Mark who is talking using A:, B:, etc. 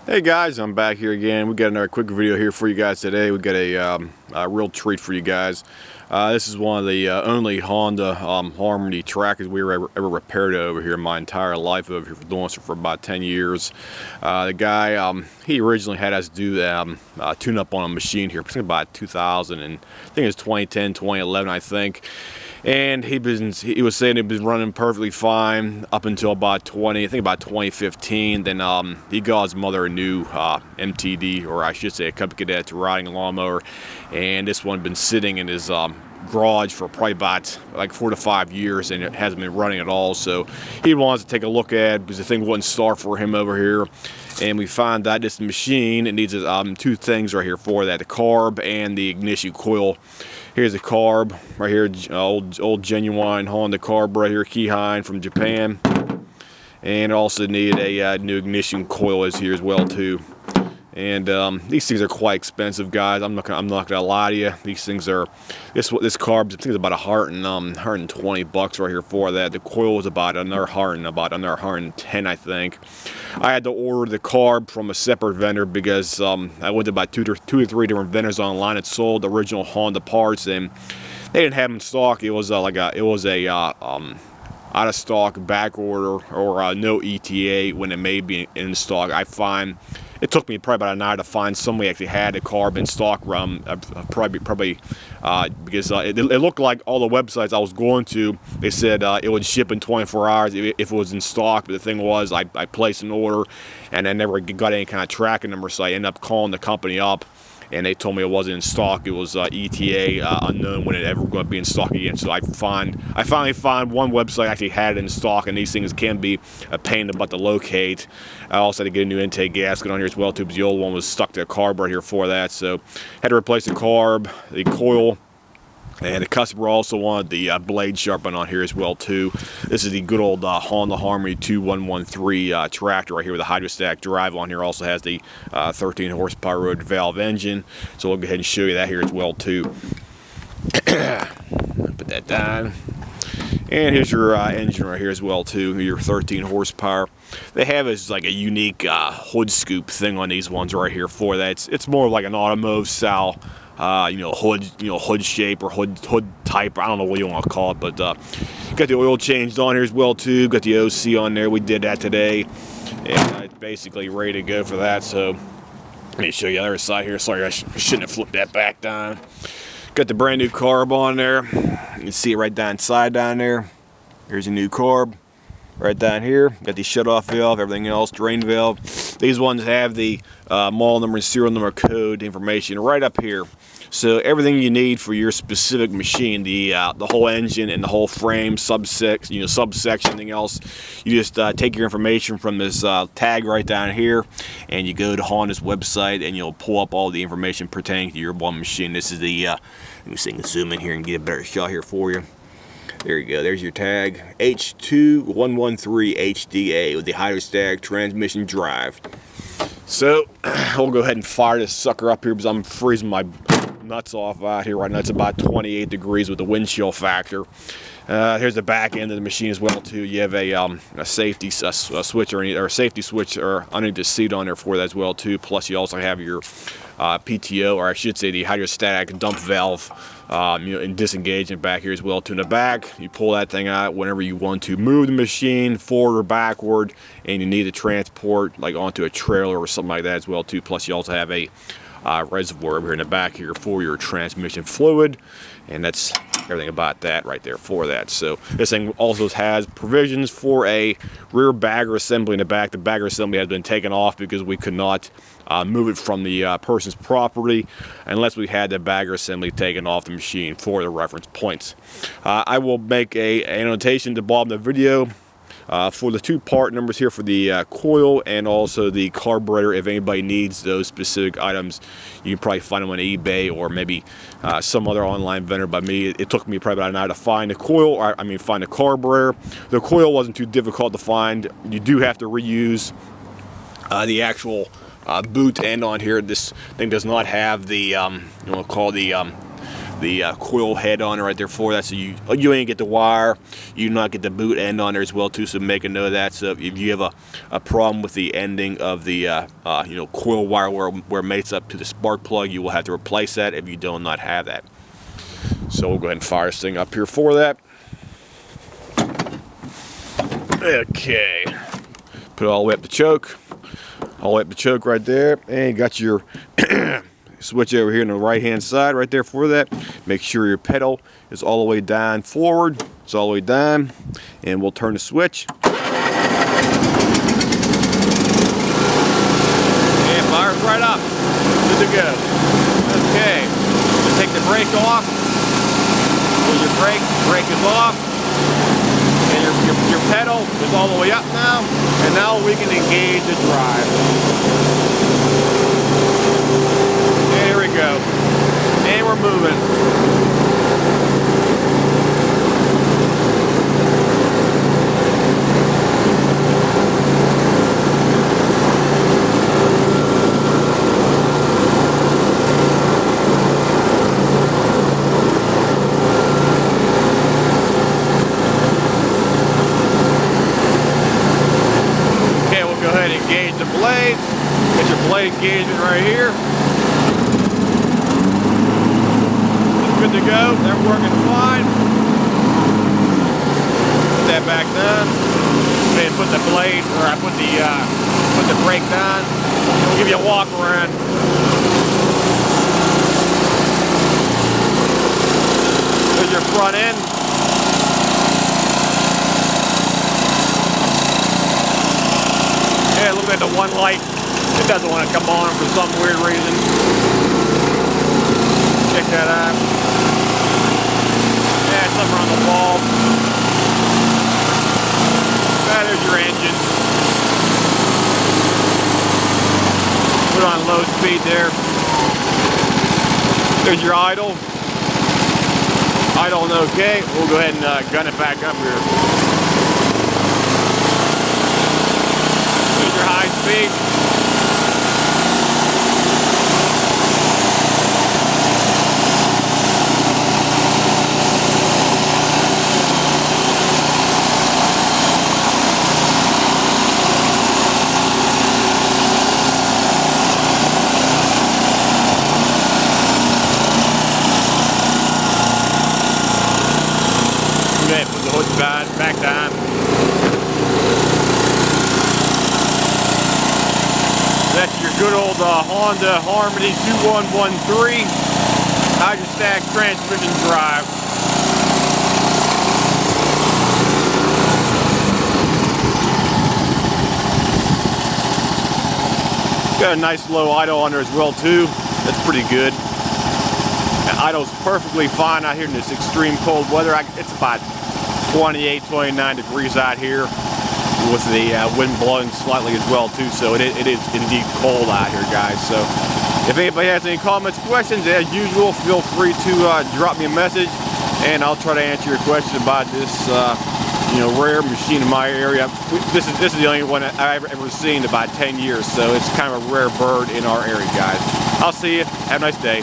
A: Hey guys, I'm back here again. We got another quick video here for you guys today. We got a real treat for you guys. This is one of the only Honda Harmony tractors we ever repaired over here in my entire life over here, for doing this for about 10 years. The guy, he originally had us do tune up on a machine here, about 2000, and I think it was 2010, 2011, I think. And he was saying it was running perfectly fine up until about 2015. Then he got his mother a new MTD, or I should say a Cub Cadet riding lawnmower, and this one had been sitting in his garage for probably about like 4 to 5 years, and it hasn't been running at all. So he wanted to take a look at it because the thing wouldn't start for him over here. And we find that this machine, it needs two things right here for that: the carb and the ignition coil. Here's the carb right here, old genuine Honda carb right here, Keyhine from Japan. And also needed a new ignition coil is here as well too. And these things are quite expensive, guys. I'm not gonna lie to you. These things are, this carb, I think it's about $120 right here for that. The coil was about another 110, I think. I had to order the carb from a separate vendor because I went to about two to three different vendors online that sold original Honda parts, and they didn't have them in stock. It was out of stock, back order, or no ETA when it may be in stock. I find it took me probably about an hour to find somebody actually had a carb in stock, because it looked like all the websites I was going to, they said it would ship in 24 hours if it was in stock. But the thing was, I placed an order and I never got any kind of tracking number, so I ended up calling the company up, and they told me it wasn't in stock. It was ETA unknown when it ever going to be in stock again. So I finally found one website actually had it in stock, and these things can be a pain about to locate. I also had to get a new intake gasket on here as well too, because the old one was stuck to a carb right here for that. So had to replace the carb, the coil, and the customer also wanted the blade sharpened on here as well too. This is the good old Honda Harmony 2113 tractor right here with a hydrostatic drive on here. Also has the 13 horsepower road valve engine. So we'll go ahead and show you that here as well too. Put that down. And here's your engine right here as well too, your 13 horsepower. They have is like a unique hood scoop thing on these ones right here for that. It's more like an automotive style hood shape or hood type. I don't know what you want to call it, but got the oil changed on here as well too. Got the OC on there. We did that today, and it's basically ready to go for that. So let me show you the other side here. Sorry, I shouldn't have flipped that back down. Got the brand new carb on there. You can see it right down inside down there. Here's a new carb right down here. Got the shut-off valve, everything else, drain valve. These ones have the model number and serial number code information right up here. So everything you need for your specific machine, the whole engine and the whole frame, subsection, anything else, you just take your information from this tag right down here, and you go to Honda's website, and you'll pull up all the information pertaining to your one machine. This is the let me see, zoom in here and get a better shot here for you. There you go, there's your tag, H2113 HDA with the hydrostatic transmission drive. So we'll go ahead and fire this sucker up here because I'm freezing my nuts off out here right now. It's about 28 degrees with the wind chill factor. Here's the back end of the machine as well too. You have a safety switch or a safety switch or underneath the seat on there for that as well too. Plus you also have your PTO, or I should say the hydrostatic dump valve, and disengagement back here as well too. In the back, you pull that thing out whenever you want to move the machine forward or backward, and you need to transport like onto a trailer or something like that as well too. Plus you also have a reservoir over here in the back here for your transmission fluid, and that's everything about that right there for that. So this thing also has provisions for a rear bagger assembly in the back. The bagger assembly has been taken off because we could not move it from the person's property unless we had the bagger assembly taken off the machine for the reference points. I will make an annotation to bottom of the video for the two part numbers here for the coil and also the carburetor. If anybody needs those specific items, you can probably find them on eBay or maybe some other online vendor. By me, it took me probably about an hour to find the coil, or find the carburetor. The coil wasn't too difficult to find. You do have to reuse the actual boot end on here. This thing does not have the the coil head on it right there for that, so you ain't get the wire, you do not get the boot end on there as well too, so make a note of that. So if you have a problem with the ending of the you know, coil wire where it mates up to the spark plug, you will have to replace that if you do not have that. So we'll go ahead and fire this thing up here for that. Okay, put it all the way up the choke, all the way up the choke right there, and you got your switch over here on the right hand side right there for that. Make sure your pedal is all the way down forward, it's all the way down, and we'll turn the switch. And fires right up, good to go. Okay, so take the brake off, pull your brake is off, and your pedal is all the way up now, and now we can engage the drive. There we go, and we're moving. Engage the blades, get your blade engagement right here. It's good to go, they're working fine. Put that back down. Then put the blade, or I put the brake down. We'll give you a walk around. There's your front end. Yeah, look at the one light. It doesn't want to come on for some weird reason. Check that out. Yeah, something on the wall. There's your engine. Put it on low speed there. There's your idle. Idling okay. We'll go ahead and gun it back up here. Your high speed. Okay, put the hood back down. That's your good old Honda Harmony 2113 hydrostatic transmission drive. Got a nice low idle on there as well too. That's pretty good. And idle's perfectly fine out here in this extreme cold weather. It's about 28, 29 degrees out here, with the wind blowing slightly as well too, so it is indeed cold out here, guys. So if anybody has any comments, questions, as usual, feel free to drop me a message, and I'll try to answer your question about this you know, rare machine in my area. This is the only one I've ever seen in about 10 years, so it's kind of a rare bird in our area, guys. I'll see you. Have a nice day.